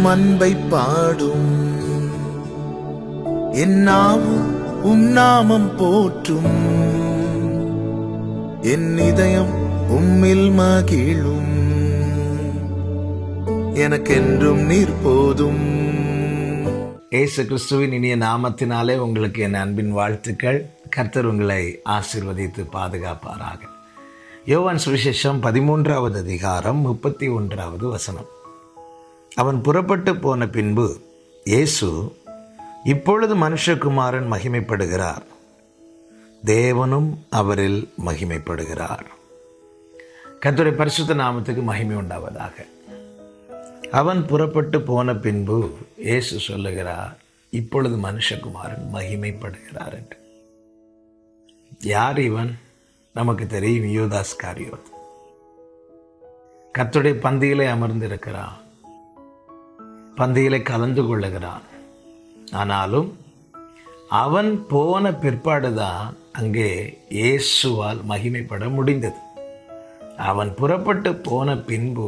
அன்பை பாடும். என் நாவும் நாமம் போற்றும். என் இதயம் உம்மில் மகிழும். எனக்கென்றும் நீர் போதும். இயேசு கிறிஸ்துவின் இனிய நாமத்தினாலே உங்களுக்கு என் அன்பின் வாழ்த்துக்கள். கர்த்தர் உங்களை ஆசீர்வதித்து பாதுகாப்பாராக. யோவான் சுவிசேஷம் 13வது அதிகாரம் 31வது வசனம். அவன் புறப்பட்டு போன பின்பு இயேசு, இப்பொழுது மனுஷகுமாரன் மகிமைப்படுகிறார், தேவனும் அவரில் மகிமைப்படுகிறார். கர்த்தருடைய பரிசுத்த நாமத்துக்கு மகிமை உண்டாவதாக. அவன் புறப்பட்டு போன பின்பு இயேசு சொல்லுகிறார், இப்பொழுது மனுஷகுமாரன் மகிமைப்படுகிறார் என்று. யார் இவன்? நமக்கு தெரியும், யூதாஸ் காரியோத். கர்த்தருடைய பந்தியிலே அமர்ந்திருக்கிறான், பந்தியிலே கலந்து கொள்ளுகிறான். ஆனாலும் அவன் போன பிற்பாடுதான் அங்கே இயேசுவால் மகிமைப்பட முடிந்தது. அவன் புறப்பட்டு போன பின்பு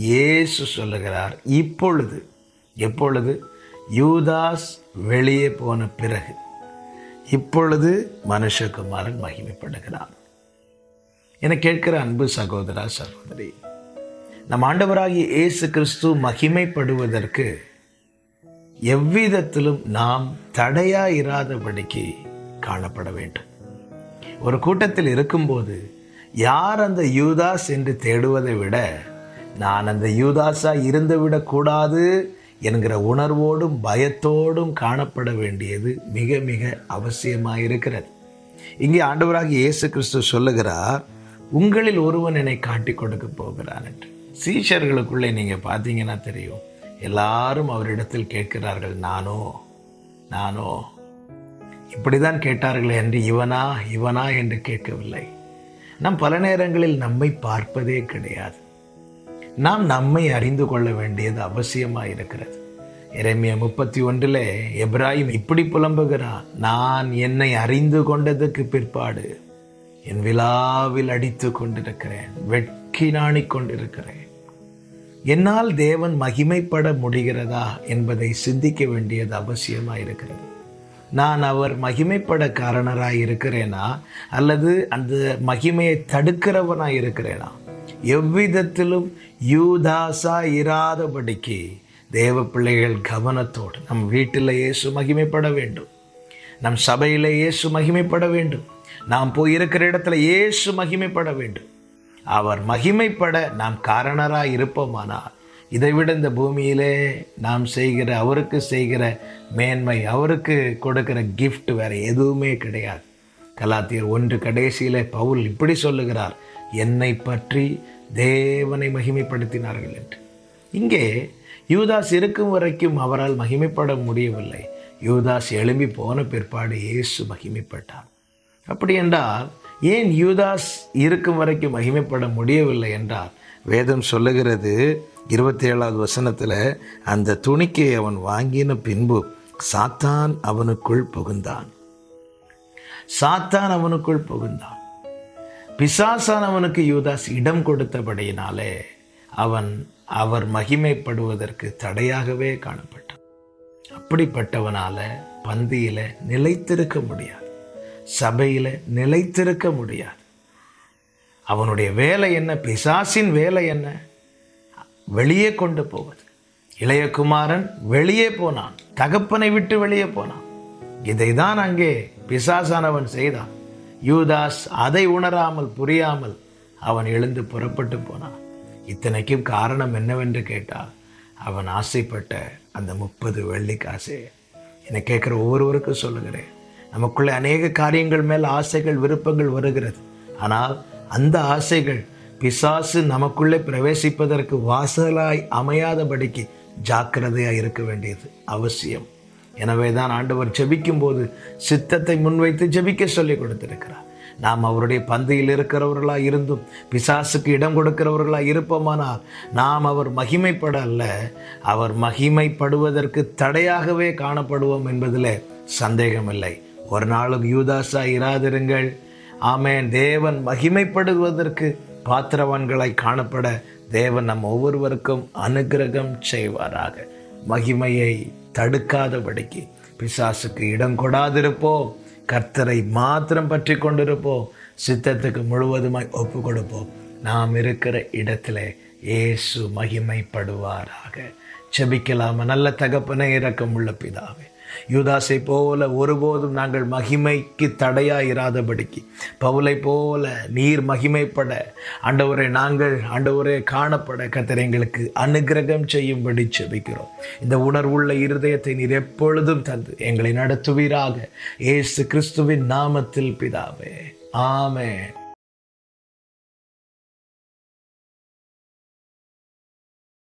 இயேசு சொல்லுகிறார், இப்பொழுது. எப்பொழுது? யூதாஸ் வெளியே போன பிறகு இப்பொழுது மனுஷகுமாரன் மகிமைப்படுகிறார் என கேட்கிற அன்பு சகோதரா, சகோதரி, நம் ஆண்டவராகிய இயேசு கிறிஸ்து மகிமைப்படுவதற்கு எவ்விதத்திலும் நாம் தடையாயிராதபடிக்கு காணப்பட வேண்டும். ஒரு கூட்டத்தில் இருக்கும்போது யார் அந்த யூதாஸ் என்று தேடுவதை விட, நான் அந்த யூதாஸா இருந்துவிடக் கூடாது என்கிற உணர்வோடும் பயத்தோடும் காணப்பட வேண்டியது மிக மிக அவசியமாயிருக்கிறது. இங்கே ஆண்டவராகிய இயேசு கிறிஸ்து சொல்லுகிறார், உங்களில் ஒருவன் என்னை காட்டி கொடுக்க போகிறான் என்று. சீஷர்களுக்குள்ளே நீங்கள் பார்த்தீங்கன்னா தெரியும், எல்லாரும் அவரிடத்தில் கேட்கிறார்கள், நானோ இப்படிதான் கேட்டார்கள் என்று இவனா இவனா என்று கேட்கவில்லை. நாம் பல நேரங்களில் நம்மை பார்ப்பதே கிடையாது. நாம் நம்மை அறிந்து கொள்ள வேண்டியது அவசியமாக இருக்கிறது. எரேமியா 31 எப்ராயிம் இப்படி புலம்புகிறான், நான் என்னை அறிந்து கொண்டதுக்கு பிற்பாடு என் விழாவில் அடித்து கொண்டிருக்கிறேன், வெட்கி நாணிக் கொண்டிருக்கிறேன். என்னால் தேவன் மகிமைப்பட முடிகிறதா என்பதை சிந்திக்க வேண்டியது அவசியமாக இருக்கிறது. நான் அவர் மகிமைப்பட காரணராக இருக்கிறேனா அல்லது அந்த மகிமையை தடுக்கிறவனாக இருக்கிறேனா? எவ்விதத்திலும் யூதாசா இராதபடிக்கு தேவ பிள்ளைகள் கவனத்தோடு, நம் வீட்டில் இயேசு மகிமைப்பட வேண்டும், நம் சபையில் இயேசு மகிமைப்பட வேண்டும், நாம் போய் இருக்கிற இடத்துல இயேசு மகிமைப்பட வேண்டும். அவர் மகிமைப்பட நாம் காரணராக இருப்போமானால், இதைவிட இந்த பூமியிலே நாம் செய்கிற, அவருக்கு செய்கிற மேன்மை, அவருக்கு கொடுக்கிற கிஃப்ட் வேறு எதுவுமே கிடையாது. கலாத்தியர் 1 கடைசியிலே பவுல் இப்படி சொல்லுகிறார், என்னை பற்றி தேவனை மகிமைப்படுத்தினார்கள் என்று. இங்கே யூதாஸ் இருக்கும் வரைக்கும் அவரால் மகிமைப்பட முடியவில்லை. யூதாஸ் எழும்பி போன பிற்பாடு இயேசு மகிமைப்பட்டார். அப்படி என்றால் ஏன் யூதாஸ் இருக்கும் வரைக்கும் மகிமைப்பட முடியவில்லை என்றால், வேதம் சொல்லுகிறது 27வது வசனத்தில், அந்த துணிக்கை அவன் வாங்கின பின்பு சாத்தான் அவனுக்குள் புகுந்தான். சாத்தான் அவனுக்குள் புகுந்தான். பிசாசானவனுக்கு யூதாஸ் இடம் கொடுத்தபடியினாலே அவர் மகிமைப்படுவதற்கு தடையாகவே காணப்பட்டான். அப்படிப்பட்டவனால பந்தியில நிலைத்திருக்க முடியாது, சபையில நிலைத்திருக்க முடியாது. அவனுடைய வேலை என்ன? பிசாசின் வேலை என்ன? வெளியே கொண்டு போவது. இளையகுமாரன் வெளியே போனான், தகப்பனை விட்டு வெளியே போனான். இதைதான் அங்கே பிசாசானவன் செய்தான். யூதாஸ் அதை உணராமல், புரியாமல் அவன் எழுந்து புறப்பட்டு போனான். இத்தனைக்கும் காரணம் என்னவென்று கேட்டால், அவன் ஆசைப்பட்ட அந்த 30 வெள்ளிக்காசு. என்னை கேட்குற ஒவ்வொருவருக்கும் சொல்லுகிறேன், நமக்குள்ளே அநேக காரியங்கள் மேல் ஆசைகள், விருப்பங்கள் வருகிறது. ஆனால் அந்த ஆசைகள் பிசாசு நமக்குள்ளே பிரவேசிப்பதற்கு வாசலாய் அமையாதபடிக்கு ஜாக்கிரதையாக இருக்க வேண்டியது அவசியம். எனவே தான் ஆண்டவர் ஜெபிக்கும் போது சித்தத்தை முன்வைத்து ஜெபிக்க சொல்லி கொடுத்திருக்கிறார். நாம் அவருடைய பந்தியில் இருக்கிறவர்களாக இருந்தும் பிசாசுக்கு இடம் கொடுக்கிறவர்களாக இருப்போமானால் நாம் அவர் மகிமைப்பட அல்ல, அவர் மகிமைப்படுவதற்கு தடையாகவே காணப்படுவோம் என்பதில் சந்தேகமில்லை. ஒரு நாளும் யூதாசா இராதிருங்கள். ஆமென். தேவன் மகிமைப்படுவதற்கு பாத்திரவான்களாய் காணப்பட தேவன் நம் ஒவ்வொருவருக்கும் அனுக்கிரகம் செய்வாராக. மகிமையை தடுக்காதபடிக்கு பிசாசுக்கு இடம் கொடாதிருப்போம். கர்த்தரை மாத்திரம் பற்றி கொண்டிருப்போம். சித்தத்துக்கு முழுவதுமாய் ஒப்பு கொடுப்போம். நாம் இருக்கிற இடத்துல இயேசு மகிமைப்படுவாராக. செபிக்கலாமா? நல்ல தகப்பனே, இரக்கமுள்ள பிதாவே, யூதாசை போல ஒருபோதும் நாங்கள் மகிமைக்கு தடையாயிராதபடிக்கு, பவுலை போல நீர் மகிமைப்பட ஆண்டவரே, நாங்கள் ஆண்டவரே காணப்பட கர்த்தர் எங்களுக்கு அனுக்கிரகம் செய்யும்படி செபிக்கிறோம். இந்த உணர்வுள்ள இருதயத்தை நீர் எப்பொழுதும் தந்து எங்களை நடத்துவீராக. இயேசு கிறிஸ்துவின் நாமத்தில் பிதாவே, ஆமென்.